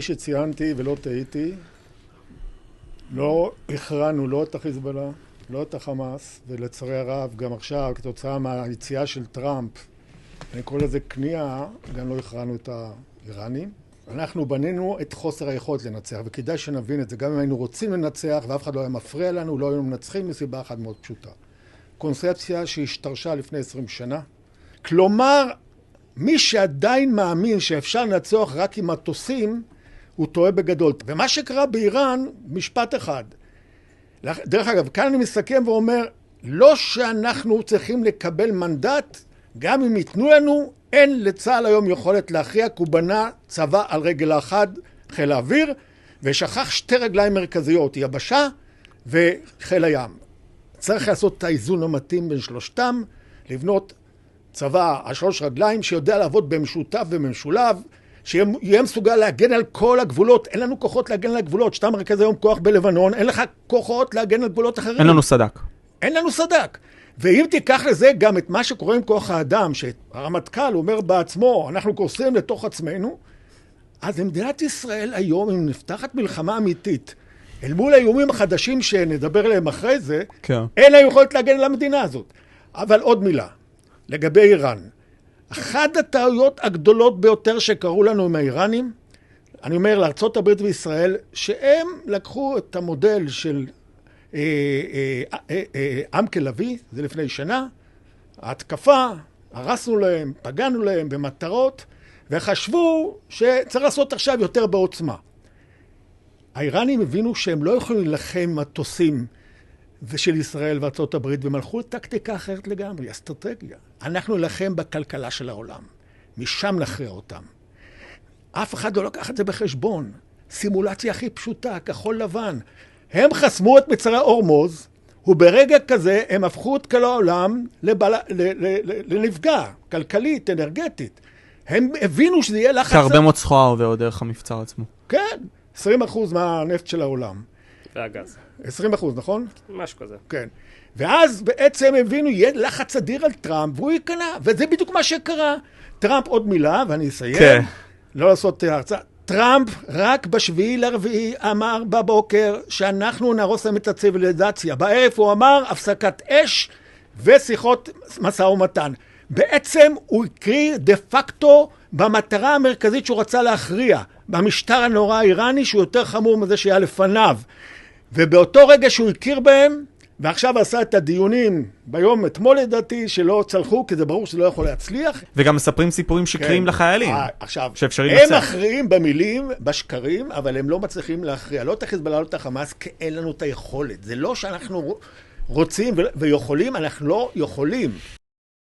שציינתי ולא טעיתי, לא הכרענו לא את החיזבאללה, לא את החמאס, ולצערי הרב גם עכשיו, כתוצאה מהיציאה של טראמפ, אני קורא לזה כניעה, גם לא הכרענו את האיראנים. אנחנו בנינו את חוסר היכולת לנצח, וכדאי שנבין את זה, גם אם היינו רוצים לנצח ואף אחד לא היה מפריע לנו, לא היינו מנצחים מסיבה אחת מאוד פשוטה. קונספציה שהשתרשה לפני 20 שנה. כלומר, מי שעדיין מאמין שאפשר לנצח רק עם מטוסים, הוא טועה בגדול. ומה שקרה באיראן, משפט אחד. דרך אגב, כאן אני מסכם ואומר, לא שאנחנו צריכים לקבל מנדט, גם אם ייתנו לנו, אין לצה"ל היום יכולת להכריע, כי הוא בנה צבא על רגל האחד, חיל האוויר, ושכח שתי רגליים מרכזיות, יבשה וחיל הים. צריך לעשות את האיזון המתאים בין שלושתם, לבנות צבא על 3 רגליים שיודע לעבוד במשותף ובמשולב, שיהיה מסוגל להגן על כל הגבולות. אין לנו כוחות להגן על הגבולות. שאתה מרכז היום כוח בלבנון, אין לך כוחות להגן על גבולות אחרים. אין לנו סדק. אין לנו סדק. ואם תיקח לזה גם את מה שקורה עם כוח האדם, שהרמטכ"ל אומר בעצמו, אנחנו קורסים לתוך עצמנו, אז במדינת ישראל היום, אם נפתחת מלחמה אמיתית, אל מול האיומים החדשים שנדבר עליהם אחרי זה, כן. אין להם יכולת להגן על המדינה הזאת. אבל עוד מילה, לגבי איראן. אחת הטעויות הגדולות ביותר שקרו לנו עם האיראנים, אני אומר לארצות הברית וישראל, שהם לקחו את המודל של עמקה לביא, זה לפני שנה, ההתקפה, הרסנו להם, פגענו להם במטרות, וחשבו שצריך לעשות עכשיו יותר בעוצמה. האיראנים הבינו שהם לא יכולים להילחם מטוסים ושל ישראל וארצות הברית, והם הלכו לטקטיקה אחרת לגמרי, אסטרטגיה. אנחנו נלחם בכלכלה של העולם, משם נכריע אותם. אף אחד לא לקח את זה בחשבון. סימולציה הכי פשוטה, כחול לבן. הם חסמו את מצרי הורמוז, וברגע כזה הם הפכו את כל העולם לנפגע, כלכלית, אנרגטית. הם הבינו שזה יהיה לחץ... שהרבה מאוד סחורה עובר דרך המבצר עצמו. כן, 20% מהנפט של העולם. והגז. 20%, נכון? משהו כזה. כן. ואז בעצם הבינו, יהיה לחץ אדיר על טראמפ, והוא ייכנע. וזה בדיוק מה שקרה. טראמפ, עוד מילה, ואני אסיים. כן. לא לעשות הרצאה. טראמפ רק ב7.4 אמר בבוקר שאנחנו נהרוס להם את הציביליזציה. בערב הוא אמר הפסקת אש ושיחות משא ומתן. בעצם הוא הקריא דה פקטו במטרה המרכזית שהוא רצה להכריע, במשטר הנורא האיראני שהוא יותר חמור מזה שהיה לפניו. ובאותו רגע שהוא הכיר בהם, ועכשיו עשה את הדיונים ביום אתמול לדעתי שלא צלחו, כי זה ברור שזה לא יכול להצליח. וגם מספרים סיפורים שקריים לחיילים. עכשיו, שאפשרי הם לצח. מכריעים במילים, בשקרים, אבל הם לא מצליחים להכריע. לא את החיזבאללה, לא את החמאס, כי אין לנו את היכולת. זה לא שאנחנו רוצים ויכולים, אנחנו לא יכולים.